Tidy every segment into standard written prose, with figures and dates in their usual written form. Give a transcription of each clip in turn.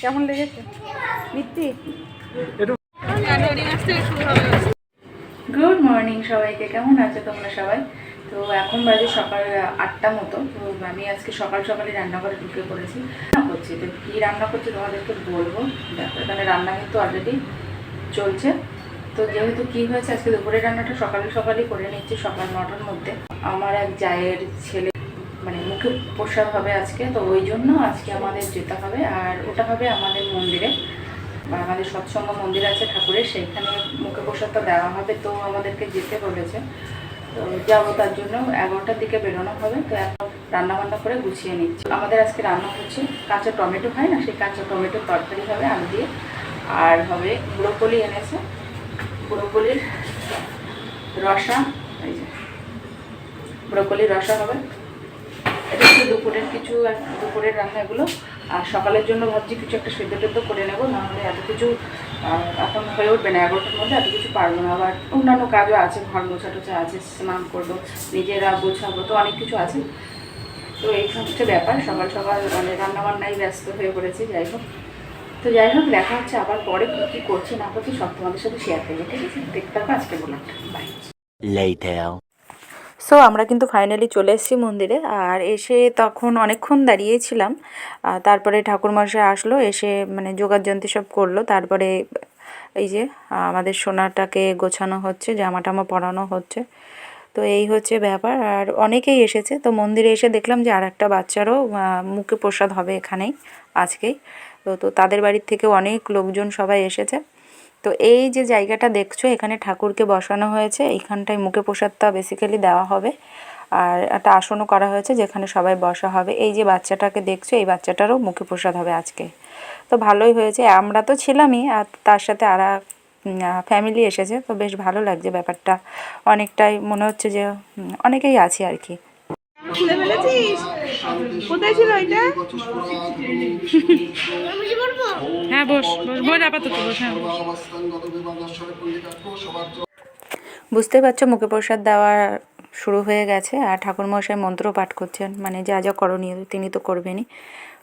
কেমন লেগেছে মিত্তি? Good morning সবাইকে, কেমন আছো তোমরা সবাই? তো এখন বাজে সকাল 8টা মতো। তো আমি আজকে সকাল সকালই রান্নাঘরে ঢুকে পড়েছি, রান্না করছি। তো কী রান্না করছি তোমাদেরকে বলবো। দেখো এখানে রান্না কিন্তু অলরেডি চলছে। তো যেহেতু কী হয়েছে, আজকে দুপুরের রান্নাটা সকালই করে নিচ্ছি, সকাল 9টার মধ্যে। আমার এক জায়ের ছেলে মানে মুখে প্রসাদ হবে আজকে, তো ওই জন্য আজকে আমাদের যেতে হবে। আর ওটা হবে আমাদের মন্দিরে, আমাদের সৎসঙ্গ মন্দির আছে ঠাকুরের, সেইখানে মুখে প্রসাদটা দেওয়া হবে। তো আমাদেরকে যেতে বলেছে, তো যাবো। তার জন্য 11টার দিকে বেরোনো হবে। তো এখন রান্নাবান্না করে গুছিয়ে নিচ্ছি। আমাদের আজকে রান্না হচ্ছে কাঁচা টমেটো হয় না, সেই কাঁচা টমেটোর তরকারি হবে আলু দিয়ে। আর হবে ব্রোকলি এনেছে, ব্রোকলির রসা, এই যে ব্রোকলির রসা হবে। এটা হচ্ছে দুপুরের রান্না এগুলো। আর সকালের জন্য ভাবছি কিছু একটা সেদ্ধ করে নেবো, নাহলে এত কিছু এখন হয়ে উঠবে না। 11টার মধ্যে এত কিছু পারবো না। আবার অন্যান্য কাজও আছে, ঘর মোছা টোছা আছে, স্নান করবো, নিজেরা গোছাবো, তো অনেক কিছু আছে। তো এই হচ্ছে ব্যাপার, সকাল সকাল মানে রান্নাবান্নায় ব্যস্ত হয়ে পড়েছি। যাই হোক দেখা হচ্ছে আবার পরে। কী করছি না করছি সব তোমাদের সাথে শেয়ার করবো, ঠিক আছে? দেখতে থাকো আজকে বললাম, বাই। সো আমরা কিন্তু ফাইনালি চলে এসেছি মন্দিরে। আর এসে তখন অনেকক্ষণ দাঁড়িয়েছিলাম। তারপরে ঠাকুরমশাই আসলো, এসে মানে যোগাযন্ত্র সব করলো। তারপরে এই যে আমাদের সোনাটাকে গোছানো হচ্ছে, জামা টামা পরানো হচ্ছে। তো এই হচ্ছে ব্যাপার। আর অনেকেই এসেছে। তো মন্দিরে এসে দেখলাম যে আর একটা বাচ্চারও মুখে প্রসাদ হবে এখানেই আজকেই। তো তাদের বাড়ির থেকেও অনেক লোকজন সবাই এসেছে। তো এই যে জায়গাটা দেখছো, এখানে ঠাকুরকে বসানো হয়েছে, এইখানটায় মুখে প্রসাদটা বেসিক্যালি দেওয়া হবে। আর একটা আসনও করা হয়েছে যেখানে সবাই বসা হবে। এই যে বাচ্চাটাকে দেখছো, এই বাচ্চাটারও মুখে প্রসাদ হবে আজকে। তো ভালোই হয়েছে। আমরা তো ছিলামই, আর তার সাথে আর ফ্যামিলি এসেছে। তো বেশ ভালো লাগছে ব্যাপারটা, অনেকটাই মনে হচ্ছে যে অনেকেই আছে আর কি। কোথায় ছিল এটা? হ্যাঁ বস আপাতত বস। হ্যাঁ বুঝতে পারছো, মুখে প্রসাদ দেওয়া শুরু হয়ে গেছে। আর ঠাকুরমশাই মন্ত্র পাঠ করছেন, মানে যা যা করণীয় তিনি তো করবেনই।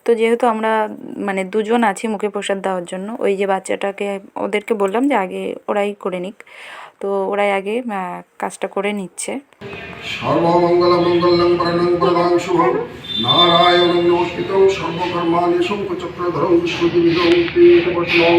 তো যেহেতু আমরা মানে দুজন আছি মুখে প্রসাদ দেওয়ার জন্য, ওই যে বাচ্চাটাকে ওদেরকে বললাম যে আগে ওরাই করে নিক। তো ওরাই আগে কাজটা করে নিচ্ছে। সর্বমঙ্গল মঙ্গলং পরমং পরমাং শুভং নারায়ণং নমস্কৃতং সর্বকর্মাণি শঙ্খচক্রধরং শ্রুতিবিদং পীতবর্ষণং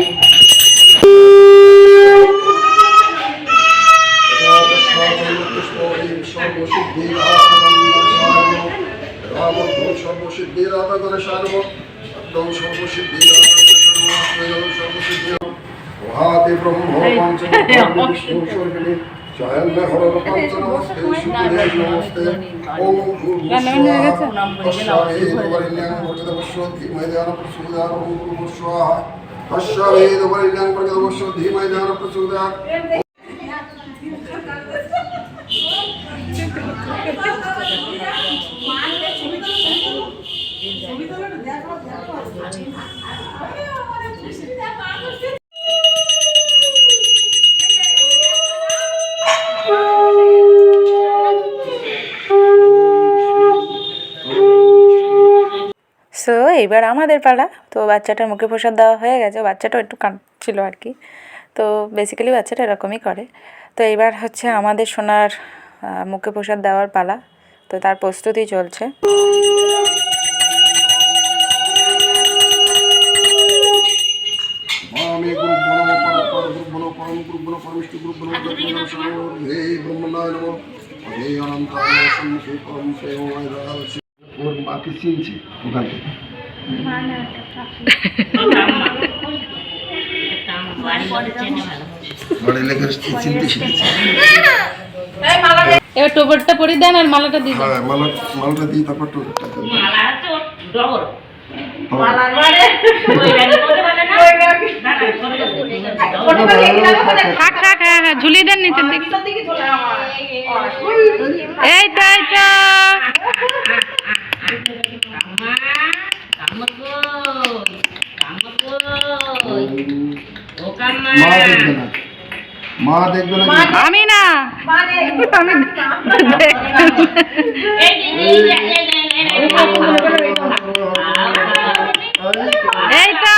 সো এইবার আমাদের পালা। তো বাচ্চাটার মুখে প্রসাদ দেওয়া হয়ে গেছে, বাচ্চাটাও একটু কাঁদছিল আর কি। তো বেসিক্যালি বাচ্চাটা এরকমই করে। তো এইবার হচ্ছে আমাদের সোনার মুখে প্রসাদ দেওয়ার পালা। তো তার প্রস্তুতি চলছে। ওর মাকে চিনছি ওখান থেকে। এবার টোপরটা পরিয়ে দেন আর মালাটা দিয়ে দেন। হ্যাঁ মালাটা দিই, তারপর টোপরটা দেন। হ্যাঁ ঝুলিয়ে দেন নিচের দিকে। এই তো মা দেখবে না, আমি না, এই তো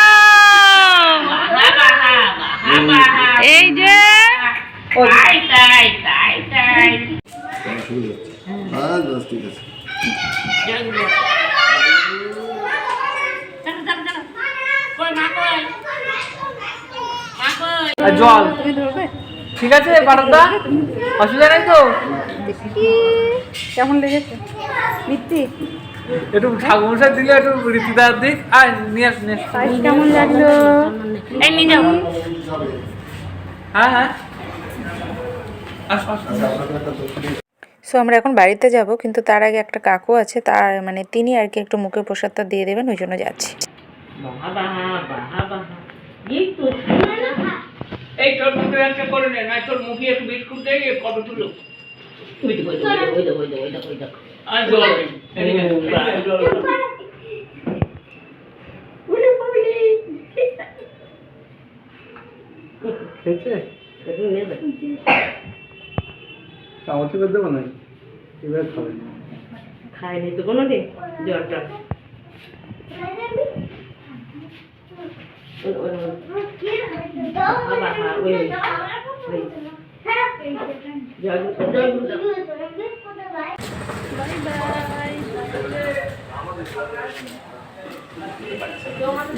আর জল তুমি ধরবে? ঠিক আছে পারদা, অসুবিধা নেই তো? কেমন লেগেছে মিত্তি? একটু ঠাকুমশাই দিলে একটু রীতিদার দিক আর নিয়ে আস নিয়ে আস। পায়েস কেমন লাগলো? এই নিয়ে যাও। হ্যাঁ হ্যাঁ আস আস। সো আমরা এখন বাড়িতে যাব, কিন্তু তার আগে একটা কাকু আছে, তার মানে তিনি আর কি একটু মুখে প্রসাদটা দিয়ে দেবেন, ওই জন্য যাচ্ছি। এই তোর মুখে একটা করে নে, না তোর মুখে একটু বিস্কুট দিয়ে ফটো তুলো। আর জল নেই। খেয়েছে? চামচে করে দেবো না, এবার খাবে। খায়নি তো কোনোদিন জ্বরটা।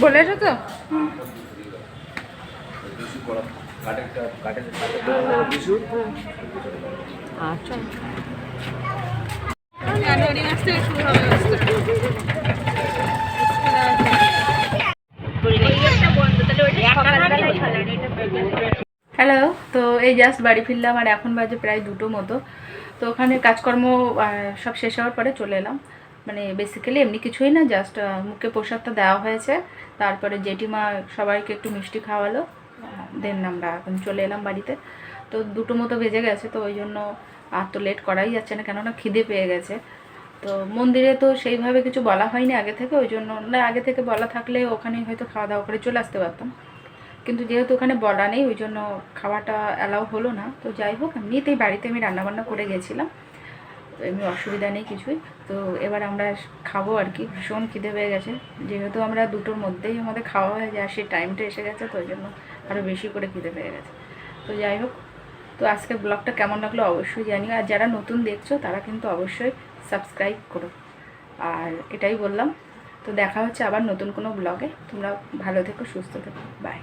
বলে এসো তো? আচ্ছা জানুয়ারি মাস থেকে শুরু হবে হ্যালো। তো এই জাস্ট বাড়ি ফিরলাম, আর এখন বাজে প্রায় 2টো মতো। তো ওখানে কাজকর্ম সব শেষ হওয়ার পরে চলে এলাম। মানে বেসিক্যালি এমনি কিছুই না, জাস্ট মুখে প্রসাদটা দেওয়া হয়েছে, তারপরে জেঠিমা সবাইকে একটু মিষ্টি খাওয়ালো, দেন আমরা এখন চলে এলাম বাড়িতে। তো 2টো মতো বেজে গেছে, তো ওই জন্য আর তো লেট করাই যাচ্ছে না, কেননা খিদে পেয়ে গেছে। তো মন্দিরে তো সেইভাবে কিছু বলা হয়নি আগে থেকে, ওই জন্য না, আগে থেকে বলা থাকলে ওখানেই হয়তো খাওয়া দাওয়া করে চলে আসতে পারতাম, কিন্তু যেহেতু ওখানে বলা নেই ওই জন্য খাওয়াটা অ্যালাউ হলো না। তো যাই হোক, এমনিতেই বাড়িতে আমি রান্নাবান্না করে গেছিলাম, তো এমনি অসুবিধা নেই কিছুই। তো এবার আমরা খাবো আর কি, ভীষণ খিদে পেয়ে গেছে, যেহেতু আমরা 2টোর মধ্যেই আমাদের খাওয়া হয়ে যায়, সেই টাইমটা এসে গেছে, তো ওই জন্য আরও বেশি করে খিদে পেয়ে গেছে। তো যাই হোক, তো আজকের ব্লগটা কেমন লাগলো অবশ্যই জানিও, আর যারা নতুন দেখছো তারা কিন্তু অবশ্যই সাবস্ক্রাইব করো, আর এটাই বললাম। তো দেখা হচ্ছে আবার নতুন কোনো ব্লগে, তোমরা ভালো থেকো, সুস্থ থেকো, বাই।